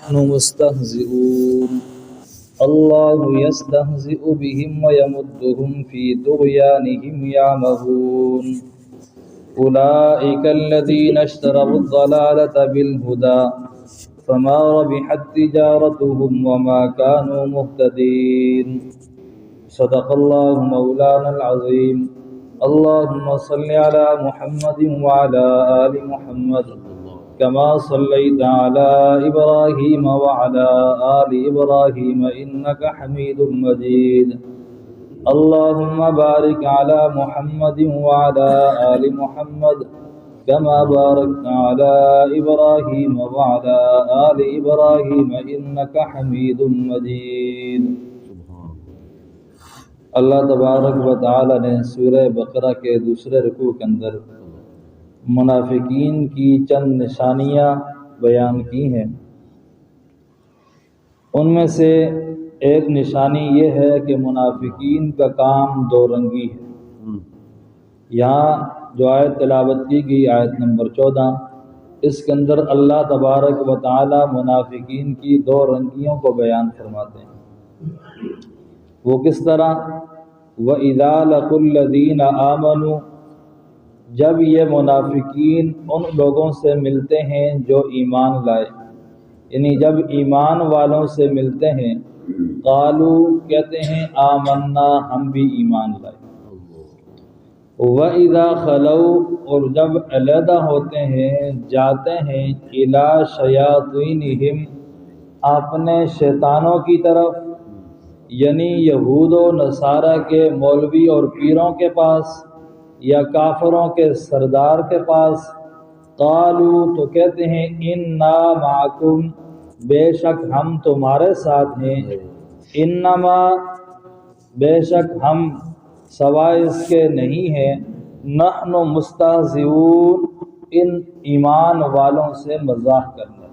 نحن مستهزئون الله يستهزئ بهم ويمدهم في طغيانهم يعمهون أولئك الذين اشتروا الضلالة بالهدى فما ربحت تجارتهم وما كانوا مهتدين صدق الله مولانا العظيم اللهم صل على محمد وعلى آل محمد كما صليت على إبراهيم وعلى آل إبراهيم إنك حميد مجيد اللهم بارك على محمد وعلى آل محمد كما باركت على إبراهيم وعلى آل إبراهيم إنك حميد مجيد۔ اللہ تبارک و تعالی نے سورہ بقرہ کے دوسرے رکوع کے اندر منافقین کی چند نشانیاں بیان کی ہیں۔ ان میں سے ایک نشانی یہ ہے کہ منافقین کا کام دو رنگی ہے۔ یہاں جو آیت تلاوت کی گئی آیت نمبر 14، اس کے اندر اللہ تبارک و تعالی منافقین کی دو رنگیوں کو بیان فرماتے ہیں۔ وہ کس طرح؟ وَإِذَا لَقُوا الَّذِينَ آمَنُوا، جب یہ منافقین ان لوگوں سے ملتے ہیں جو ایمان لائے، یعنی جب ایمان والوں سے ملتے ہیں، قالوا کہتے ہیں آمنا ہم بھی ایمان لائے۔ وَإِذَا خَلَوْا اور جب علیحدہ ہوتے ہیں جاتے ہیں إِلَى شَيَاطِينِهِمْ اپنے شیطانوں کی طرف، یعنی یہود و نصارہ کے مولوی اور پیروں کے پاس یا کافروں کے سردار کے پاس، قالوا تو کہتے ہیں انا معکم بے شک ہم تمہارے ساتھ ہیں، انما بے شک ہم سوائے اس کے نہیں ہیں، نحن مستہزئون ان ایمان والوں سے مزاح کرنا،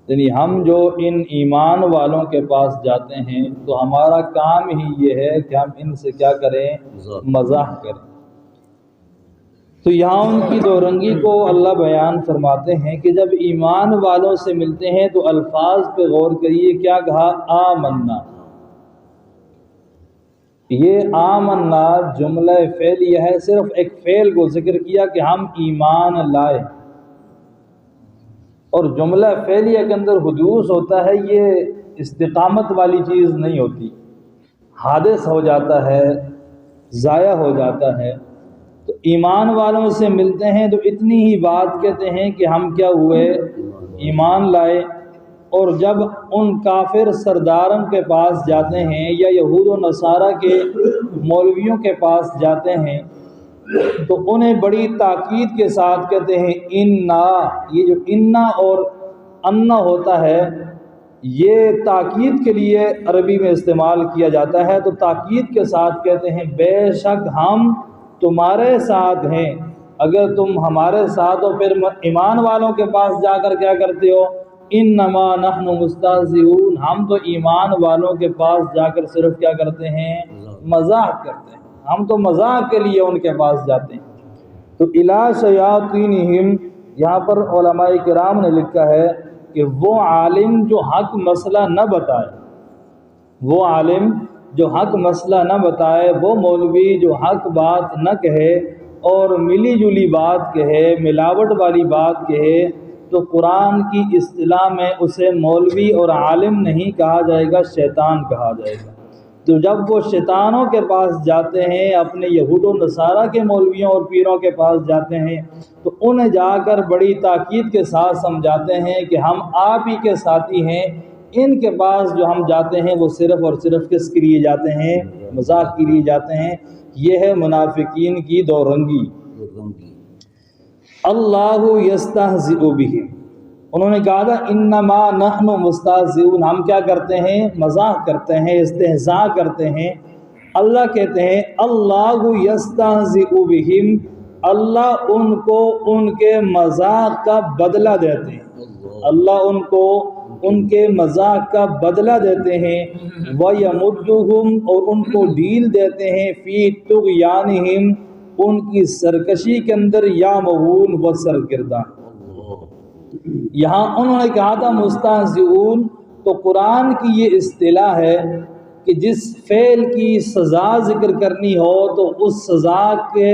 یعنی ہم جو ان ایمان والوں کے پاس جاتے ہیں تو ہمارا کام ہی یہ ہے کہ ہم ان سے کیا کریں؟ مزاح کریں۔ تو یہاں ان کی دو رنگی کو اللہ بیان فرماتے ہیں کہ جب ایمان والوں سے ملتے ہیں تو الفاظ پہ غور کریے، کیا کہا؟ آمنا۔ یہ آمنا جملہ فعلیہ ہے، صرف ایک فعل کو ذکر کیا کہ ہم ایمان لائے، اور جملہ فعلیہ کے اندر حدوث ہوتا ہے، یہ استقامت والی چیز نہیں ہوتی، حادث ہو جاتا ہے، ضائع ہو جاتا ہے۔ تو ایمان والوں سے ملتے ہیں تو اتنی ہی بات کہتے ہیں کہ ہم کیا ہوئے؟ ایمان لائے، اور جب ان کافر سرداروں کے پاس جاتے ہیں یا یہود و نصارہ کے مولویوں کے پاس جاتے ہیں تو انہیں بڑی تاکید کے ساتھ کہتے ہیں انا۔ یہ جو انا اور انا ہوتا ہے یہ تاکید کے لیے عربی میں استعمال کیا جاتا ہے، تو تاکید کے ساتھ کہتے ہیں بے شک ہم تمہارے ساتھ ہیں۔ اگر تم ہمارے ساتھ ہو پھر ایمان والوں کے پاس جا کر کیا کرتے ہو؟ انما نحن مستہزئون، ہم تو ایمان والوں کے پاس جا کر صرف کیا کرتے ہیں؟ مزاح کرتے ہیں، ہم تو مزاح کے لیے ان کے پاس جاتے ہیں۔ تو الی شیاطینہم، یہاں پر علماء کرام نے لکھا ہے کہ وہ عالم جو حق مسئلہ نہ بتائے، وہ عالم جو حق مسئلہ نہ بتائے، وہ مولوی جو حق بات نہ کہے اور ملی جلی بات کہے، ملاوٹ والی بات کہے، تو قرآن کی اصطلاح میں اسے مولوی اور عالم نہیں کہا جائے گا، شیطان کہا جائے گا۔ تو جب وہ شیطانوں کے پاس جاتے ہیں، اپنے یہود و نصارہ کے مولویوں اور پیروں کے پاس جاتے ہیں تو انہیں جا کر بڑی تاکید کے ساتھ سمجھاتے ہیں کہ ہم آپ ہی کے ساتھی ہیں، ان کے پاس جو ہم جاتے ہیں وہ صرف اور صرف کس کے لیے جاتے ہیں؟ مذاق کے لیے جاتے ہیں۔ یہ ہے منافقین کی دو رنگی۔ اللہ یستہزئ بہم، انہوں نے کہا تھا انما نحن مستہزئون، ہم کیا کرتے ہیں؟ مزاح کرتے ہیں، استہزاء کرتے ہیں۔ اللہ کہتے ہیں اللہ یستہزئ بہم، اللہ ان کو ان کے مزاح کا بدلہ دیتے ہیں، اللہ ان کو ان کے مزاح کا بدلہ دیتے ہیں، وَيَمُدُّهُمْ اور ان کو ڈھیل دیتے ہیں، فی طغیانہم ان کی سرکشی کے اندر، یا مغون و سرگردان۔ یہاں انہوں نے کہا تھا مستہزئون، تو قرآن کی یہ اصطلاح ہے کہ جس فعل کی سزا ذکر کرنی ہو تو اس سزا کے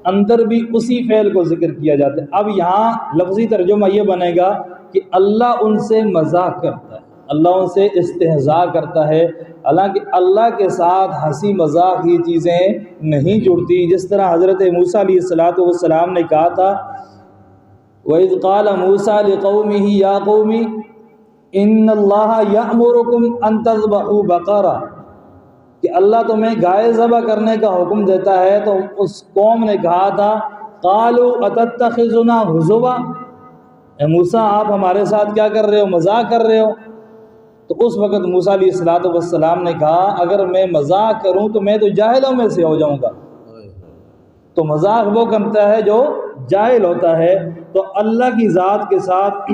اندر بھی اسی فعل کو ذکر کیا جاتا ہے۔ اب یہاں لفظی ترجمہ یہ بنے گا کہ اللہ ان سے مذاق کرتا ہے، اللہ ان سے استہزاء کرتا ہے، حالانکہ اللہ کے ساتھ ہنسی مذاق یہ چیزیں نہیں جڑتی۔ جس طرح حضرت موسیٰ علیہ السلام نے کہا تھا وَإِذْ قَالَ مُوسَىٰ لِقَوْمِهِ يَا قَوْمِ إِنَّ اللَّهَ يَأْمُرُكُمْ أَن تَذْبَحُوا بَقَرَةً، کہ اللہ تمہیں گائے ذبح کرنے کا حکم دیتا ہے۔ تو اس قوم نے کہا تھا قَالُوا أَتَتَّخِذُنَا هُزُوًا، اے موسیٰ آپ ہمارے ساتھ کیا کر رہے ہو، مذاق کر رہے ہو۔ تو اس وقت موسیٰ علیہ السلام نے کہا اگر میں مذاق کروں تو میں تو جاہلوں میں سے ہو جاؤں گا۔ تو مذاق وہ کرتا ہے جو جاہل ہوتا ہے۔ تو اللہ کی ذات کے ساتھ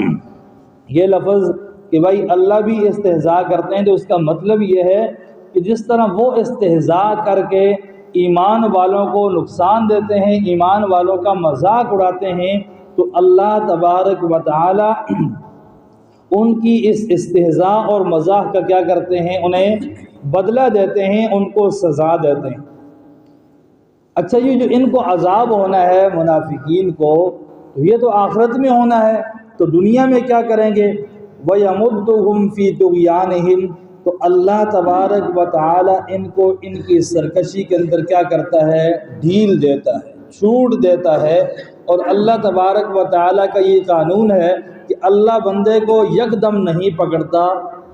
یہ لفظ کہ بھائی اللہ بھی استہزاء کرتے ہیں، تو اس کا مطلب یہ ہے کہ جس طرح وہ استہزاء کر کے ایمان والوں کو نقصان دیتے ہیں، ایمان والوں کا مذاق اڑاتے ہیں، تو اللہ تبارک و تعالی ان کی اس استہزاء اور مذاق کا کیا کرتے ہیں، انہیں بدلہ دیتے ہیں، ان کو سزا دیتے ہیں۔ اچھا یہ جو ان کو عذاب ہونا ہے منافقین کو، تو یہ تو آخرت میں ہونا ہے، تو دنیا میں کیا کریں گے؟ وَيَمُدُّهُمْ فِي طُغْيَانِهِمْ، تو اللہ تبارک و تعالی ان کو ان کی سرکشی کے اندر کیا کرتا ہے، ڈھیل دیتا ہے، چھوٹ دیتا ہے۔ اور اللہ تبارک و تعالی کا یہ قانون ہے کہ اللہ بندے کو یکدم نہیں پکڑتا،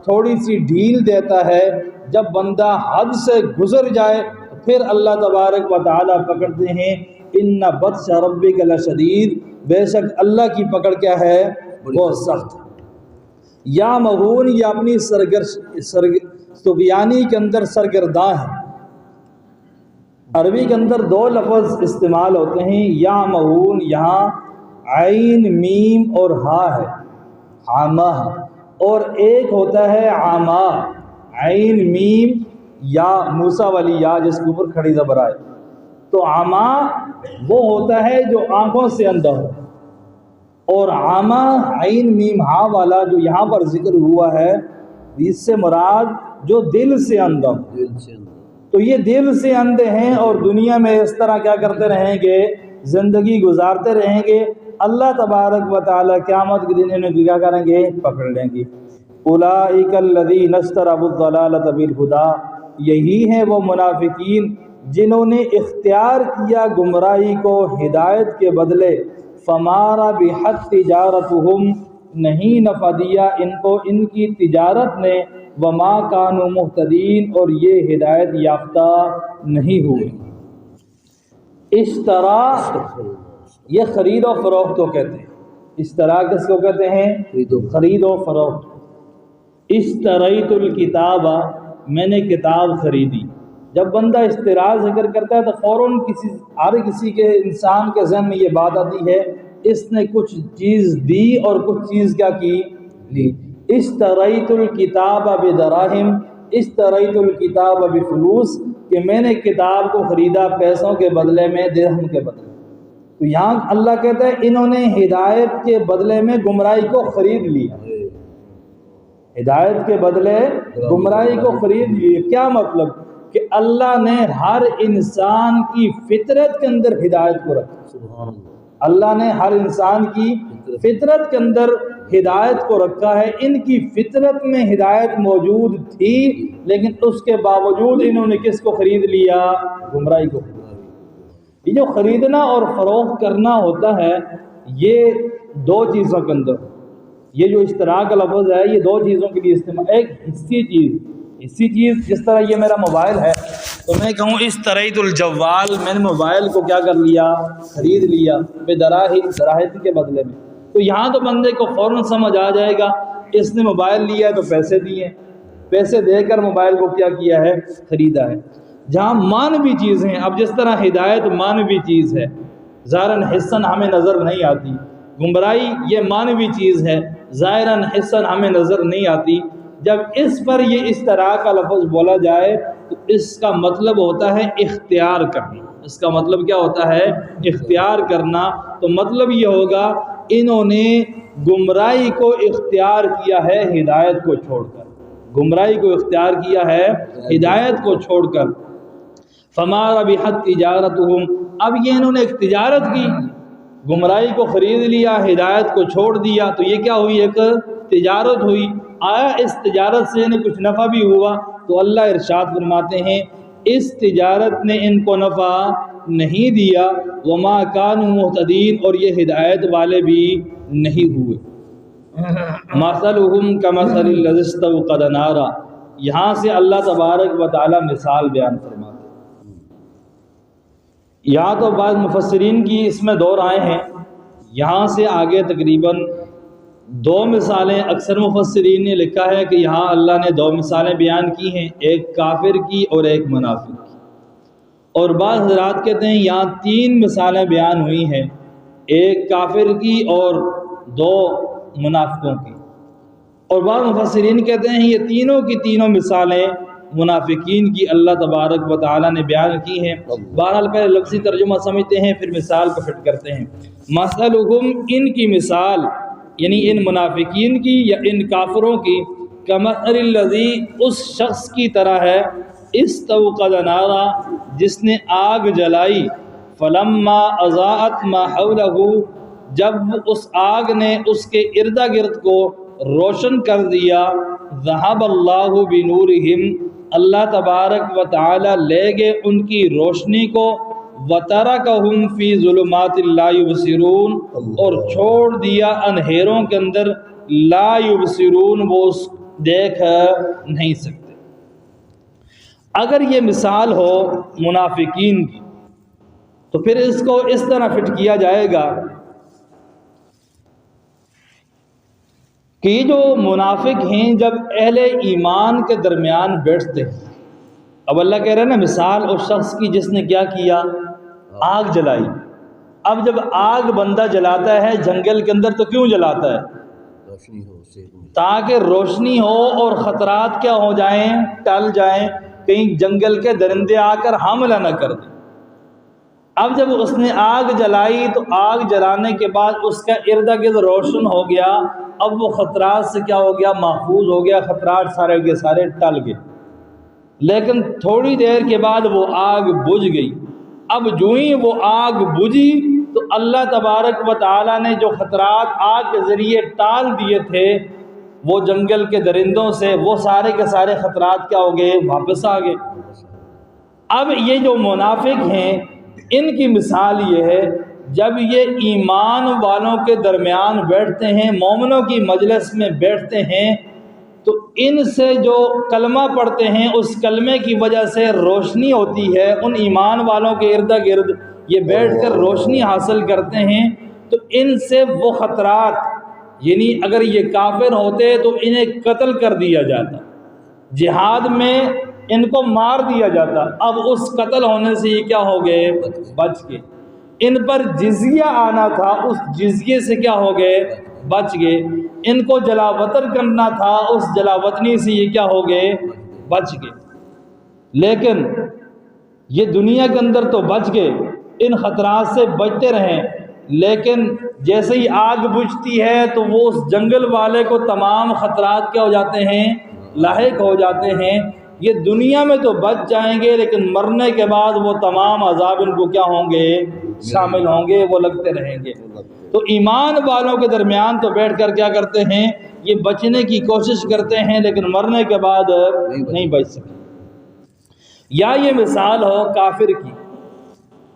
تھوڑی سی ڈھیل دیتا ہے، جب بندہ حد سے گزر جائے پھر اللہ تبارک و تعالی پکڑتے ہیں۔ ان بطش ربک لشدید، بے شک اللہ کی پکڑ کیا ہے، بہت سخت۔ یا مغون، یا اپنی طغیانی کے اندر سرگرداں ہے۔ عربی کے اندر دو لفظ استعمال ہوتے ہیں، یا مغون، یہاں عین میم اور ہا ہے، عامہ، اور ایک ہوتا ہے عامہ، عین میم یا موسیٰ والی یا جس کے اوپر کھڑی زبر آئے۔ تو عامہ وہ ہوتا ہے جو آنکھوں سے اندھا ہو، اور عامہ عین میم ہا والا جو یہاں پر ذکر ہوا ہے اس سے مراد جو دل سے اندھا ہو۔ تو یہ دل سے اندھے ہیں اور دنیا میں اس طرح کیا کرتے رہیں گے، زندگی گزارتے رہیں گے۔ اللہ تبارک و تعالی قیامت کے دن انہیں کیا کریں گے، پکڑ لیں گے۔ اولئک الذین اشتروا الضلالۃ بالہدی، یہی ہیں وہ منافقین جنہوں نے اختیار کیا گمراہی کو ہدایت کے بدلے۔ فما ربحت تجارتہم، نہیں نفع دیا ان کو ان کی تجارت نے۔ وما کانوا مہتدین، اور یہ ہدایت یافتہ نہیں ہوئے۔ اشترا، یہ خرید و فروخت کو کہتے ہیں۔ اشترا کس کو کہتے ہیں، خرید و فروخت۔ اشتریت الکتاب، میں نے کتاب خریدی۔ جب بندہ اشترا ذکر کرتا ہے تو فوراً ہر کسی کے انسان کے ذہن میں یہ بات آتی ہے اس نے کچھ چیز دی اور کچھ چیز کیا کی، لی۔ اشتریت الکتاب بدراہم، اشتریت الکتاب بفلوس، کہ میں نے کتاب کو خریدا پیسوں کے بدلے میں، درہم کے بدلے۔ تو یہاں اللہ کہتا ہے انہوں نے ہدایت کے بدلے میں گمراہی کو خرید لیا، ہدایت کے بدلے گمراہی کو خرید لیے۔ کیا مطلب کہ اللہ نے ہر انسان کی فطرت کے اندر ہدایت کو رکھا، اللہ نے ہر انسان کی فطرت کے اندر ہدایت کو رکھا ہے۔ ان کی فطرت میں ہدایت موجود تھی، لیکن اس کے باوجود انہوں نے کس کو خرید لیا، گمراہی کو خرید لیا۔ یہ جو خریدنا اور فروخت کرنا ہوتا ہے یہ دو چیزوں کے اندر، یہ جو اشتراک کا لفظ ہے یہ دو چیزوں کے لیے استعمال، ایک حصی چیز جس طرح یہ میرا موبائل ہے تو میں کہوں اشتریت الجوال، میں نے موبائل کو کیا کر لیا، خرید لیا، دراہم کے بدلے میں۔ تو یہاں تو بندے کو فوراً سمجھ آ جائے گا اس نے موبائل لیا ہے تو پیسے دیے، پیسے دے کر موبائل کو کیا کیا ہے، خریدا ہے۔ جہاں مانوی چیز ہیں، اب جس طرح ہدایت مانوی چیز ہے، ظاہراً حسن ہمیں نظر نہیں آتی، گمراہی یہ مانوی چیز ہے، ظاہراً حسن ہمیں نظر نہیں آتی۔ جب اس پر یہ اس طرح کا لفظ بولا جائے تو اس کا مطلب ہوتا ہے اختیار کرنا، اس کا مطلب کیا ہوتا ہے، اختیار کرنا۔ تو مطلب یہ ہوگا انہوں نے گمراہی کو اختیار کیا ہے ہدایت کو چھوڑ کر، گمراہی کو اختیار کیا ہے ہدایت کو چھوڑ کر۔ فما ربحت تجارتہم، اب یہ انہوں نے ایک تجارت کی، گمراہی کو خرید لیا، ہدایت کو چھوڑ دیا، تو یہ کیا ہوئی؟ ایک تجارت ہوئی۔ آیا اس تجارت سے انہیں کچھ نفع بھی ہوا؟ تو اللہ ارشاد فرماتے ہیں اس تجارت نے ان کو نفع نہیں دیا، وما کانوا مہتدین، اور یہ ہدایت والے بھی نہیں ہوئے۔ مثلہم کمثل الذی استوقد نارا، یہاں سے اللہ تبارک و تعالی مثال بیان فرماتے ہیں۔ یہاں تو بعض مفسرین کی اس میں دو رائے ہیں، یہاں سے آگے تقریباً دو مثالیں اکثر مفسرین نے لکھا ہے کہ یہاں اللہ نے دو مثالیں بیان کی ہیں، ایک کافر کی اور ایک منافق کی، اور بعض حضرات کہتے ہیں یہاں تین مثالیں بیان ہوئی ہیں، ایک کافر کی اور دو منافقوں کی، اور بعض مفسرین کہتے ہیں یہ تینوں کی تینوں مثالیں منافقین کی اللہ تبارک و تعالی نے بیان کی ہیں۔ بہرحال پہلے لفظی ترجمہ سمجھتے ہیں پھر مثال کو فٹ کرتے ہیں۔ مثلہم، ان کی مثال یعنی ان منافقین کی یا ان کافروں کی، کمثل الذی، اس شخص کی طرح ہے، استوقد نارا، جس نے آگ جلائی، فلما اضاءت ما حولہ، جب اس آگ نے اس کے ارد گرد کو روشن کر دیا، ذہب اللہ بنورہم، اللہ تبارک و تعالی لے گئے ان کی روشنی کو، وترکہم فی ظلمات لا یبصرون، اور چھوڑ دیا اندھیروں کے اندر، لا یبصرون، وہ دیکھ نہیں سکتے۔ اگر یہ مثال ہو منافقین کی تو پھر اس کو اس طرح فٹ کیا جائے گا کہ یہ جو منافق ہیں جب اہل ایمان کے درمیان بیٹھتے ہیں، اب اللہ کہہ رہے ہیں نا مثال اس شخص کی جس نے کیا کیا، آگ جلائی۔ اب جب آگ بندہ جلاتا ہے جنگل کے اندر تو کیوں جلاتا ہے؟ روشنی ہو، تاکہ روشنی ہو اور خطرات کیا ہو جائیں، ٹل جائیں، کہیں جنگل کے درندے آ کر حملہ نہ کر دیں۔ اب جب اس نے آگ جلائی تو آگ جلانے کے بعد اس کا ارد گرد روشن ہو گیا، اب وہ خطرات سے کیا ہو گیا، محفوظ ہو گیا، خطرات سارے کے سارے ٹل گئے۔ لیکن تھوڑی دیر کے بعد وہ آگ بجھ گئی۔ اب جو ہی وہ آگ بجھی تو اللہ تبارک و تعالیٰ نے جو خطرات آگ کے ذریعے ٹال دیے تھے وہ جنگل کے درندوں سے، وہ سارے کے سارے خطرات کیا ہو گئے، واپس آ گئے۔ اب یہ جو منافق ہیں ان کی مثال یہ ہے، جب یہ ایمان والوں کے درمیان بیٹھتے ہیں، مومنوں کی مجلس میں بیٹھتے ہیں، تو ان سے جو کلمہ پڑھتے ہیں اس کلمے کی وجہ سے روشنی ہوتی ہے، ان ایمان والوں کے ارد گرد یہ بیٹھ کر روشنی حاصل کرتے ہیں، تو ان سے وہ خطرات، یعنی اگر یہ کافر ہوتے تو انہیں قتل کر دیا جاتا، جہاد میں ان کو مار دیا جاتا، اب اس قتل ہونے سے یہ کیا ہو گئے، بچ گئے۔ ان پر جزیہ آنا تھا، اس جزیے سے کیا ہو گئے، بچ گئے۔ ان کو جلا وطن کرنا تھا، اس جلا وطنی سے یہ کیا ہو گئے، بچ گئے۔ لیکن یہ دنیا کے اندر تو بچ گئے، ان خطرات سے بچتے رہیں، لیکن جیسے ہی آگ بجھتی ہے تو وہ اس جنگل والے کو تمام خطرات کیا ہو جاتے ہیں، لاحق ہو جاتے ہیں۔ یہ دنیا میں تو بچ جائیں گے لیکن مرنے کے بعد وہ تمام عذاب ان کو کیا ہوں گے، شامل ہوں گے، وہ لگتے رہیں گے۔ تو ایمان والوں کے درمیان تو بیٹھ کر کیا کرتے ہیں، یہ بچنے کی کوشش کرتے ہیں لیکن مرنے کے بعد نہیں بچ سکتے۔ یا یہ مثال ہو کافر کی،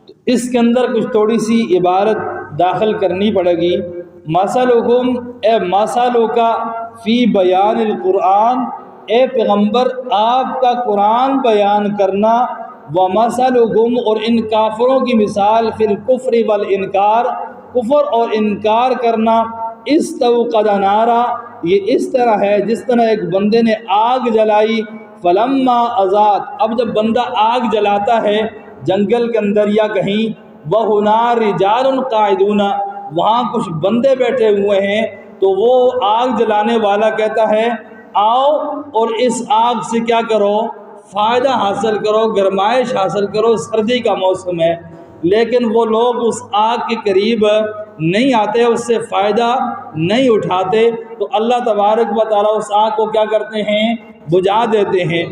تو اس کے اندر کچھ تھوڑی سی عبارت داخل کرنی پڑے گی۔ مثلکم، اے مثلک فی بیان القرآن، اے پیغمبر آپ کا قرآن بیان کرنا، ومثلکم، اور ان کافروں کی مثال، فی الکفر والانکار، کفر اور انکار کرنا، استوقد نارا، یہ اس طرح ہے جس طرح ایک بندے نے آگ جلائی، فلما اضاءت، اب جب بندہ آگ جلاتا ہے جنگل کے اندر یا کہیں، وہنا رجال قاعدون، وہاں کچھ بندے بیٹھے ہوئے ہیں، تو وہ آگ جلانے والا کہتا ہے آؤ اور اس آگ سے کیا کرو، فائدہ حاصل کرو، گرمائش حاصل کرو، سردی کا موسم ہے۔ لیکن وہ لوگ اس آگ کے قریب نہیں آتے، اس سے فائدہ نہیں اٹھاتے، تو اللہ تبارک و تعالیٰ اس آگ کو کیا کرتے ہیں؟ بجھا دیتے ہیں۔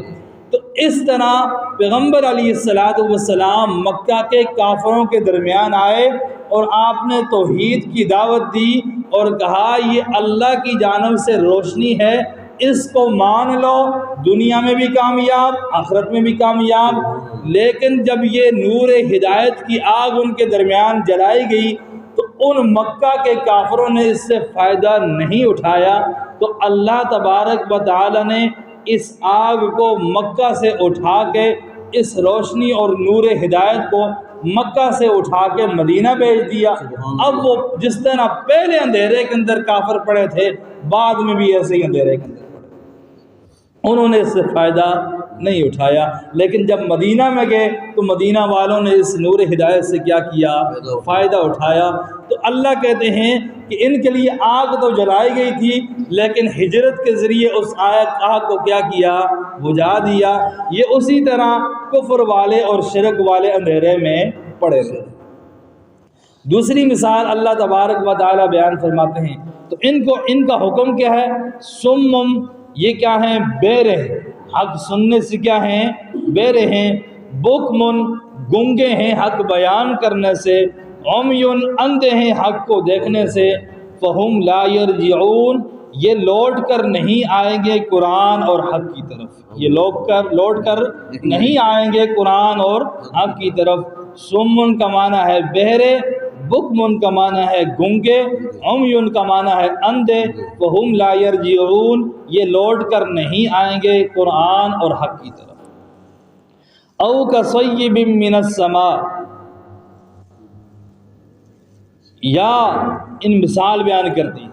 تو اس طرح پیغمبر علیہ السلام مکہ کے کافروں کے درمیان آئے اور آپ نے توحید کی دعوت دی اور کہا یہ اللہ کی جانب سے روشنی ہے، اس کو مان لو، دنیا میں بھی کامیاب آخرت میں بھی کامیاب۔ لیکن جب یہ نور ہدایت کی آگ ان کے درمیان جلائی گئی تو ان مکہ کے کافروں نے اس سے فائدہ نہیں اٹھایا، تو اللہ تبارک و تعالی نے اس آگ کو مکہ سے اٹھا کے، اس روشنی اور نور ہدایت کو مکہ سے اٹھا کے مدینہ بھیج دیا۔ اب وہ جس طرح پہلے اندھیرے کے اندر کافر پڑے تھے، بعد میں بھی ایسے ہی اندھیرے کے اندر پڑے، انہوں نے اس سے فائدہ نہیں اٹھایا۔ لیکن جب مدینہ میں گئے تو مدینہ والوں نے اس نور ہدایت سے کیا کیا؟ فائدہ اٹھایا۔ تو اللہ کہتے ہیں کہ ان کے لیے آگ تو جلائی گئی تھی، لیکن ہجرت کے ذریعے اس آگ کو کیا کیا؟ بجھا دیا۔ یہ اسی طرح کفر والے اور شرک والے اندھیرے میں پڑے رہے۔ دوسری مثال اللہ تبارک و تعالی بیان فرماتے ہیں، تو ان کا حکم کیا ہے؟ سمم، یہ کیا ہیں؟ بہرے، حق سننے سے کیا ہیں؟ بہرے ہیں۔ بکمن، گنگے ہیں حق بیان کرنے سے۔ عمیون، اندھے ہیں حق کو دیکھنے سے۔ فہم لا یرجعون، یہ لوٹ کر نہیں آئیں گے قرآن اور حق کی طرف، یہ لوٹ کر نہیں آئیں گے قرآن اور حق کی طرف۔ سمن کا معنی ہے بہرے، بکمن کا معنی ہے گنگے، عمیون کا معنی ہے اندھے۔ فہم لا یرجعون، یہ لوٹ کر نہیں آئیں گے قرآن اور حق کی طرف۔ او کصیب من السماء، یا ان مثال بیان کرتی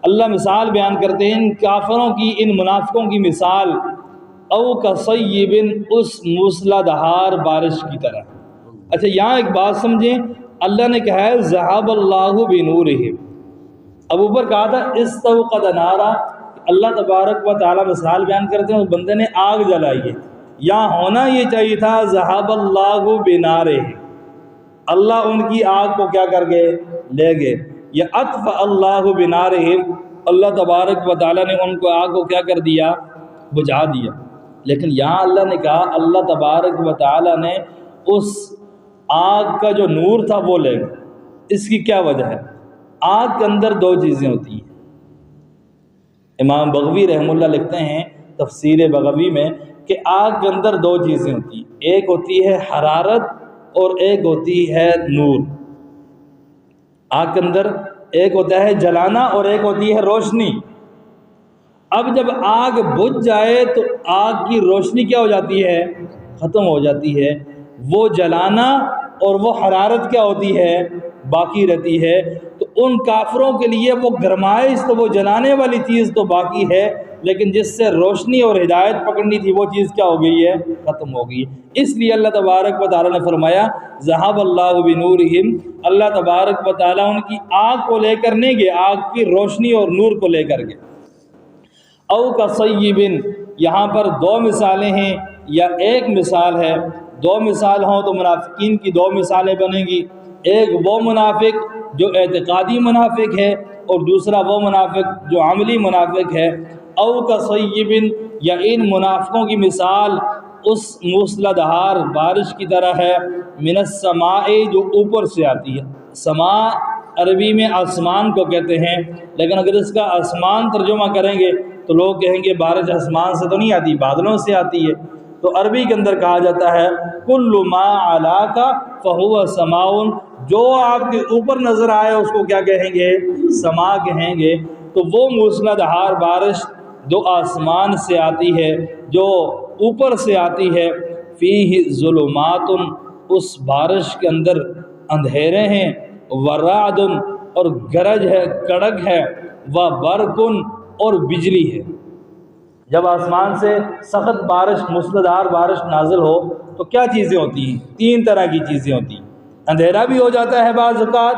اللہ مثال بیان کرتے ہیں ان کافروں کی، ان منافقوں کی مثال، او کصیب، اس موسلا دھار بارش کی طرح۔ اچھا یہاں ایک بات سمجھیں، اللہ نے کہا ہے ذہب اللہ بنورہم، اب اوپر کہا تھا استوقد نارا، اللہ تبارک و تعالیٰ مثال بیان کرتے ہیں اس بندے نے آگ جلائی ہے، یہاں ہونا یہ چاہیے تھا ذہب اللہ بنارہم، اللہ ان کی آگ کو کیا کر گئے؟ لے گئے۔ یا اطفأ اللہ بنارہم، اللہ تبارک و تعالیٰ نے ان کو آگ کو کیا کر دیا؟ بجھا دیا۔ لیکن یہاں اللہ نے کہا اللہ تبارک و تعالیٰ نے اس آگ کا جو نور تھا وہ لے گئے۔ اس کی کیا وجہ ہے؟ آگ کے اندر دو چیزیں ہوتی ہیں۔ امام بغوی رحمہ اللہ لکھتے ہیں تفسیر بغوی میں کہ آگ کے اندر دو چیزیں ہوتی ہیں، ایک ہوتی ہے حرارت اور ایک ہوتی ہے نور۔ آگ کے اندر ایک ہوتا ہے جلانا اور ایک ہوتی ہے روشنی۔ اب جب آگ بجھ جائے تو آگ کی روشنی کیا ہو جاتی ہے؟ ختم ہو جاتی ہے۔ وہ جلانا اور وہ حرارت کیا ہوتی ہے؟ باقی رہتی ہے۔ تو ان کافروں کے لیے وہ گرمائش تو وہ جلانے والی چیز تو باقی ہے، لیکن جس سے روشنی اور ہدایت پکڑنی تھی وہ چیز کیا ہو گئی ہے؟ ختم ہو گئی۔ اس لیے اللہ تبارک و تعالیٰ نے فرمایا ذہب اللہ بنورہم، اللہ تبارک و تعالیٰ ان کی آگ کو لے کر نہیں گئے، آگ کی روشنی اور نور کو لے کر گئے۔ او کصیب، یہاں پر دو مثالیں ہیں یا ایک مثال ہے؟ دو مثال ہوں تو منافقین کی دو مثالیں بنیں گی، ایک وہ منافق جو اعتقادی منافق ہے اور دوسرا وہ منافق جو عملی منافق ہے۔ او کصیب، یا ان منافقوں کی مثال اس موسلا دھار بارش کی طرح ہے، من السماء، جو اوپر سے آتی ہے۔ سماء عربی میں آسمان کو کہتے ہیں، لیکن اگر اس کا آسمان ترجمہ کریں گے تو لوگ کہیں گے بارش آسمان سے تو نہیں آتی، بادلوں سے آتی ہے۔ تو عربی کے اندر کہا جاتا ہے کل ما علاک فہو سماء، جو آپ کے اوپر نظر آئے اس کو کیا کہیں گے؟ سما کہیں گے۔ تو وہ موسلا دھار بارش جو آسمان سے آتی ہے، جو اوپر سے آتی ہے، فیہ ظلمات، اس بارش کے اندر اندھیرے ہیں، ورعد، اور گرج ہے، کڑک ہے، وبرق، اور بجلی ہے۔ جب آسمان سے سخت بارش، موسلادھار بارش نازل ہو تو کیا چیزیں ہوتی ہیں؟ تین طرح کی چیزیں ہوتی ہیں۔ اندھیرا بھی ہو جاتا ہے بعض اوقات،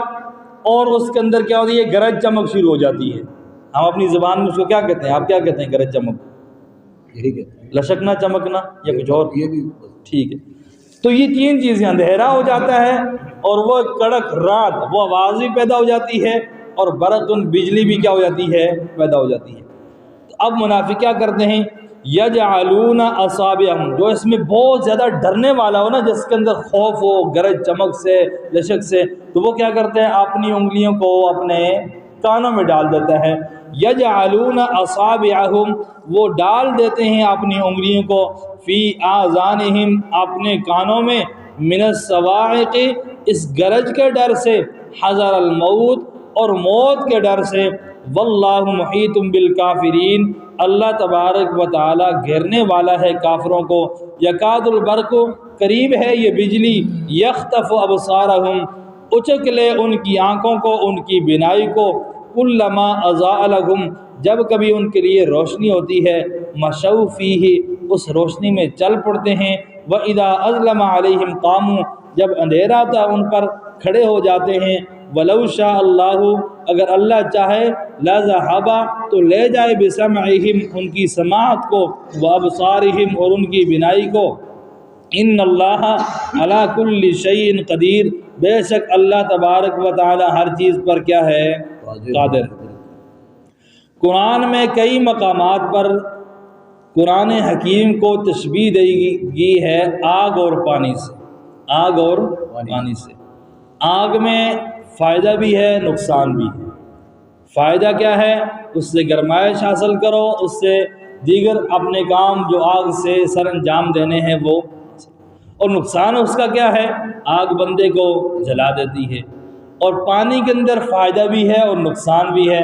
اور اس کے اندر کیا ہوتی ہے؟ گرج چمک شروع ہو جاتی ہے۔ ہم اپنی زبان میں اس کو کیا کہتے ہیں؟ آپ کیا کہتے ہیں گرج چمک؟ یہی کہتے ہیں، لشکنا، چمکنا، یا کچھ اور؟ یہ بھی ٹھیک ہے۔ تو یہ تین چیزیں، اندھیرا ہو جاتا ہے اور وہ کڑک رات، وہ آواز بھی پیدا ہو جاتی ہے، اور برق بجلی بھی کیا ہو جاتی ہے، پیدا ہو جاتی ہے۔ تو اب منافق کیا کرتے ہیں، یجعلون اصابعہم، جو اس میں بہت زیادہ ڈرنے والا ہو نا، جس کے اندر خوف ہو گرج چمک سے لشک سے، تو وہ کیا کرتے ہیں، اپنی انگلیوں کو اپنے کانوں میں ڈال دیتا ہے۔ یجعلون اصابعہم، وہ ڈال دیتے ہیں اپنی انگلیوں کو، فی آذانہم، اپنے کانوں میں، من الصواعق، اس گرج کے ڈر سے، حذر الموت، اور موت کے ڈر سے، واللہ محیط بالکافرین، اللہ تبارک و تعالی گھیرنے والا ہے کافروں کو۔ یکاد البرق، قریب ہے یہ بجلی، یخطف ابصارہم، اچک لے ان کی آنکھوں کو، ان کی بینائی کو، کلما اضاء لہم، جب کبھی ان کے لیے روشنی ہوتی ہے، مشوا فیہ، اس روشنی میں چل پڑتے ہیں، وَإِذَا أَظْلَمَ عَلَيْهِمْ قَامُوا، جب اندھیرا تھا ان پر کھڑے ہو جاتے ہیں، وَلَوْ شَاءَ اللَّهُ، اگر اللہ چاہے، لَذَهَبَ، تو لے جائے، بِسَمْعِهِمْ، ان کی سماعت کو، وَأَبْصَارِهِمْ، اور ان کی بینائی کو، ان اللہ علی کل شیء قدیر، بے شک اللہ تبارک و تعالی ہر چیز پر کیا ہے، قادر۔ قرآن میں کئی مقامات پر قرآن حکیم کو تشبیہ دی ہے آگ اور پانی سے، آگ اور پانی سے۔ آگ میں فائدہ بھی ہے، نقصان بھی ہے۔ فائدہ کیا ہے، اس سے گرمائش حاصل کرو، اس سے دیگر اپنے کام جو آگ سے سر انجام دینے ہیں وہ، اور نقصان اس کا کیا ہے، آگ بندے کو جلا دیتی ہے۔ اور پانی کے اندر فائدہ بھی ہے اور نقصان بھی ہے۔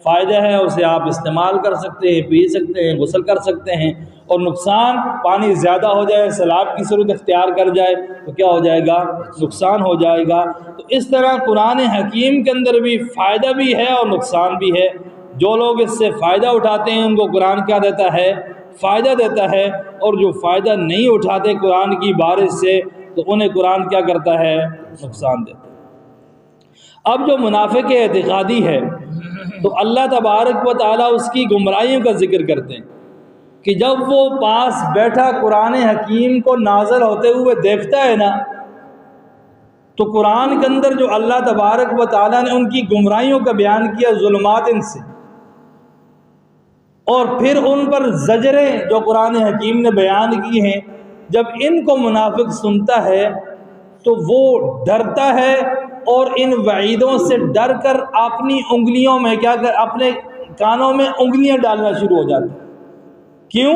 فائدہ ہے، اسے آپ استعمال کر سکتے ہیں، پی سکتے ہیں، غسل کر سکتے ہیں، اور نقصان، پانی زیادہ ہو جائے، سیلاب کی صورت اختیار کر جائے تو کیا ہو جائے گا، نقصان ہو جائے گا۔ تو اس طرح قرآن حکیم کے اندر بھی فائدہ بھی ہے اور نقصان بھی ہے۔ جو لوگ اس سے فائدہ اٹھاتے ہیں ان کو قرآن کیا دیتا ہے، فائدہ دیتا ہے، اور جو فائدہ نہیں اٹھاتے قرآن کی بارش سے تو انہیں قرآن کیا کرتا ہے، نقصان دیتا ہے۔ اب جو منافق اعتقادی ہے تو اللہ تبارک و تعالیٰ اس کی گمراہیوں کا ذکر کرتے ہیں کہ جب وہ پاس بیٹھا قرآن حکیم کو نازل ہوتے ہوئے دیکھتا ہے نا، تو قرآن کے اندر جو اللہ تبارک و تعالیٰ نے ان کی گمراہیوں کا بیان کیا، ظلمات ان سے، اور پھر ان پر زجریں جو قرآن حکیم نے بیان کی ہیں، جب ان کو منافق سنتا ہے تو وہ ڈرتا ہے، اور ان وعیدوں سے ڈر کر اپنی انگلیوں میں کیا کر، اپنے کانوں میں انگلیاں ڈالنا شروع ہو جاتا ہے۔ کیوں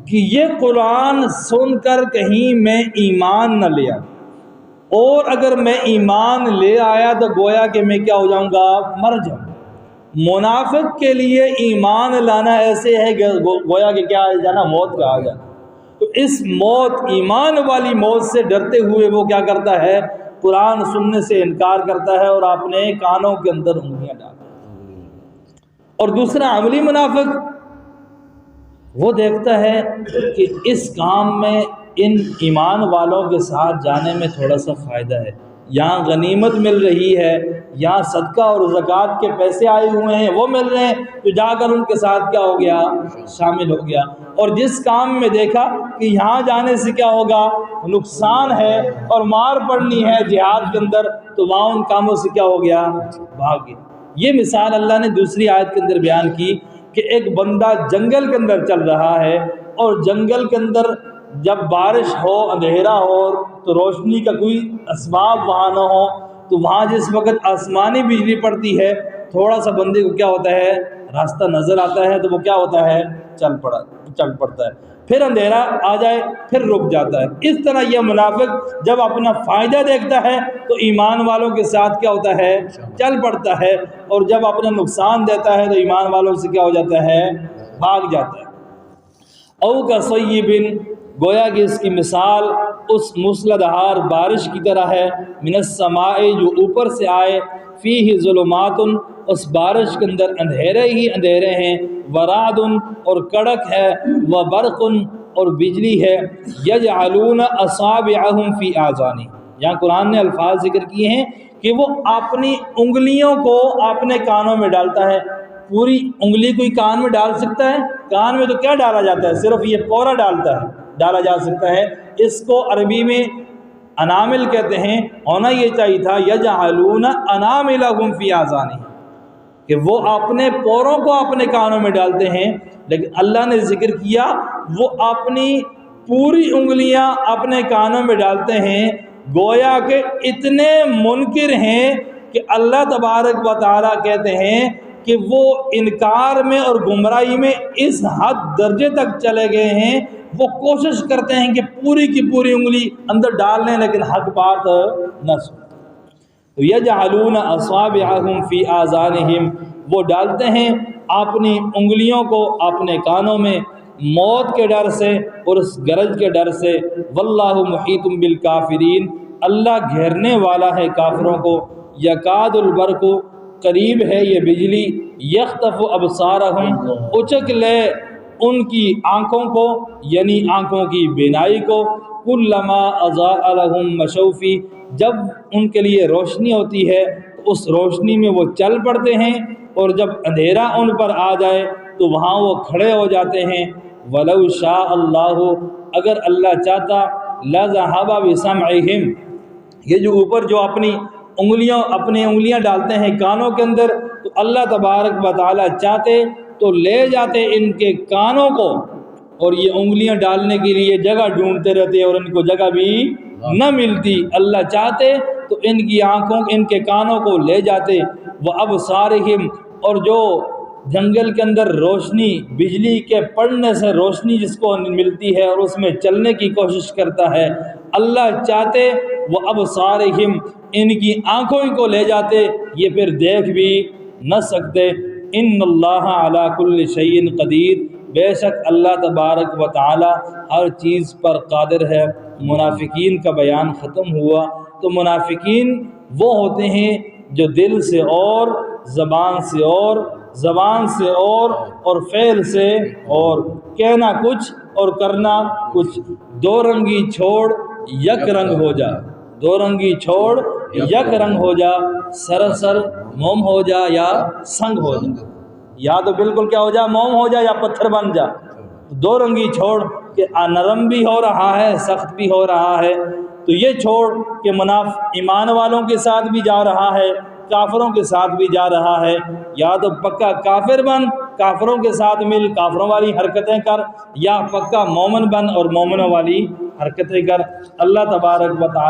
کہ یہ قرآن سن کر کہیں میں ایمان نہ لے آؤں، اور اگر میں ایمان لے آیا تو گویا کہ میں کیا ہو جاؤں گا، مر جاؤں۔ منافق کے لیے ایمان لانا ایسے ہے کہ گویا کہ کیا جانا، موت کا آ جانا۔ تو اس موت، ایمان والی موت سے ڈرتے ہوئے وہ کیا کرتا ہے، قرآن سننے سے انکار کرتا ہے اور اپنے کانوں کے اندر انگلیاں ڈالتا ہے۔ اور دوسرا عملی منافق، وہ دیکھتا ہے کہ اس کام میں ان ایمان والوں کے ساتھ جانے میں تھوڑا سا فائدہ ہے، یہاں غنیمت مل رہی ہے، یہاں صدقہ اور زکوٰۃ کے پیسے آئے ہوئے ہیں، وہ مل رہے ہیں، تو جا کر ان کے ساتھ کیا ہو گیا، شامل ہو گیا۔ اور جس کام میں دیکھا کہ یہاں جانے سے کیا ہوگا، نقصان ہے اور مار پڑنی ہے جہاد کے اندر، تو وہاں ان کاموں سے کیا ہو گیا، بھاگ گیا۔ یہ مثال اللہ نے دوسری آیت کے اندر بیان کی کہ ایک بندہ جنگل کے اندر چل رہا ہے، اور جنگل کے اندر جب بارش ہو، اندھیرا ہو، تو روشنی کا کوئی اسباب وہاں نہ ہو، تو وہاں جس وقت آسمانی بجلی پڑتی ہے، تھوڑا سا بندے کو کیا ہوتا ہے، راستہ نظر آتا ہے، تو وہ کیا ہوتا ہے، چل پڑتا ہے۔ پھر اندھیرا آ جائے، پھر رک جاتا ہے۔ اس طرح یہ منافق جب اپنا فائدہ دیکھتا ہے تو ایمان والوں کے ساتھ کیا ہوتا ہے، چل پڑتا ہے، اور جب اپنا نقصان دیتا ہے تو ایمان والوں سے کیا ہو جاتا ہے، بھاگ جاتا ہے۔ او کصیب، گویا کہ اس کی مثال اس موسلادھار بارش کی طرح ہے، من السماء، جو اوپر سے آئے، فیہ ظلمات، اس بارش کے اندر اندھیرے ہی اندھیرے ہیں، ورعد، اور کڑک ہے، وبرق، اور بجلی ہے، یجعلون اصابعہم فی آذانہم، یہاں قرآن نے الفاظ ذکر کیے ہیں کہ وہ اپنی انگلیوں کو اپنے کانوں میں ڈالتا ہے۔ پوری انگلی کوئی کان میں ڈال سکتا ہے؟ کان میں تو کیا ڈالا جاتا ہے، صرف یہ پورا ڈالتا ہے، ڈالا جا سکتا ہے، اس کو عربی میں انامل کہتے ہیں۔ ہونا یہ چاہیے تھا یجعلون اناملہم فی آذانہم، کہ وہ اپنے پوروں کو اپنے کانوں میں ڈالتے ہیں، لیکن اللہ نے ذکر کیا وہ اپنی پوری انگلیاں اپنے کانوں میں ڈالتے ہیں، گویا کہ اتنے منکر ہیں کہ اللہ تبارک و تعالیٰ کہتے ہیں کہ وہ انکار میں اور گمراہی میں اس حد درجے تک چلے گئے ہیں، وہ کوشش کرتے ہیں کہ پوری کی پوری انگلی اندر ڈال لیں لیکن حق بات نہ سنیں۔ تو یجعلون اصابعہم فی آذانہم، وہ ڈالتے ہیں اپنی انگلیوں کو اپنے کانوں میں موت کے ڈر سے اور اس گرج کے ڈر سے۔ واللہ محیط بالکافرین، اللہ گھیرنے والا ہے کافروں کو۔ یکاد البرق، قریب ہے یہ بجلی، یخطف ابصارہم، اچک لے ان کی آنکھوں کو، یعنی آنکھوں کی بینائی کو۔ کلما اضاء لہم مشوا فیہ، جب ان کے لیے روشنی ہوتی ہے تو اس روشنی میں وہ چل پڑتے ہیں، اور جب اندھیرا ان پر آ جائے تو وہاں وہ کھڑے ہو جاتے ہیں۔ ولو شاء اللہ، اگر اللہ چاہتا، لذہب بسمعہم، یہ جو اوپر جو اپنی انگلیاں ڈالتے ہیں کانوں کے اندر، تو اللہ تبارک و تعالیٰ چاہتے تو لے جاتے ان کے کانوں کو، اور یہ انگلیاں ڈالنے کے لیے جگہ ڈھونڈتے رہتے اور ان کو جگہ بھی نہ ملتی۔ اللہ چاہتے تو ان کی آنکھوں، ان کے کانوں کو لے جاتے۔ وابصارہم، اور جو جنگل کے اندر روشنی، بجلی کے پڑنے سے روشنی جس کو ملتی ہے اور اس میں چلنے کی کوشش کرتا ہے، اللہ چاہتے وابصارہم، ان کی آنکھوں کو لے جاتے، یہ پھر دیکھ بھی نہ سکتے۔ ان اللہ علی کل شیء قدیر، بے شک اللہ تبارک و تعالی ہر چیز پر قادر ہے۔ منافقین کا بیان ختم ہوا۔ تو منافقین وہ ہوتے ہیں جو دل سے اور زبان سے اور فعل سے اور کہنا کچھ اور کرنا کچھ، دو رنگی چھوڑ یک رنگ ہو جا، دو رنگی چھوڑ یک رنگ ہو جا، سراسر موم ہو جا یا سنگ ہو جا، یا تو بالکل کیا ہو جا، موم ہو جا یا پتھر بن جا۔ دو رنگی چھوڑ کہ نرم بھی ہو رہا ہے، سخت بھی ہو رہا ہے، تو یہ چھوڑ کہ ایمان والوں کے ساتھ بھی جا رہا ہے، کافروں کے ساتھ بھی جا رہا ہے، یا تو پکا کافر بن، کافروں کے ساتھ مل، کافروں والی حرکتیں کر، یا پکا مومن بن اور مومنوں والی حرکتیں کر۔ اللہ تبارک و تعالی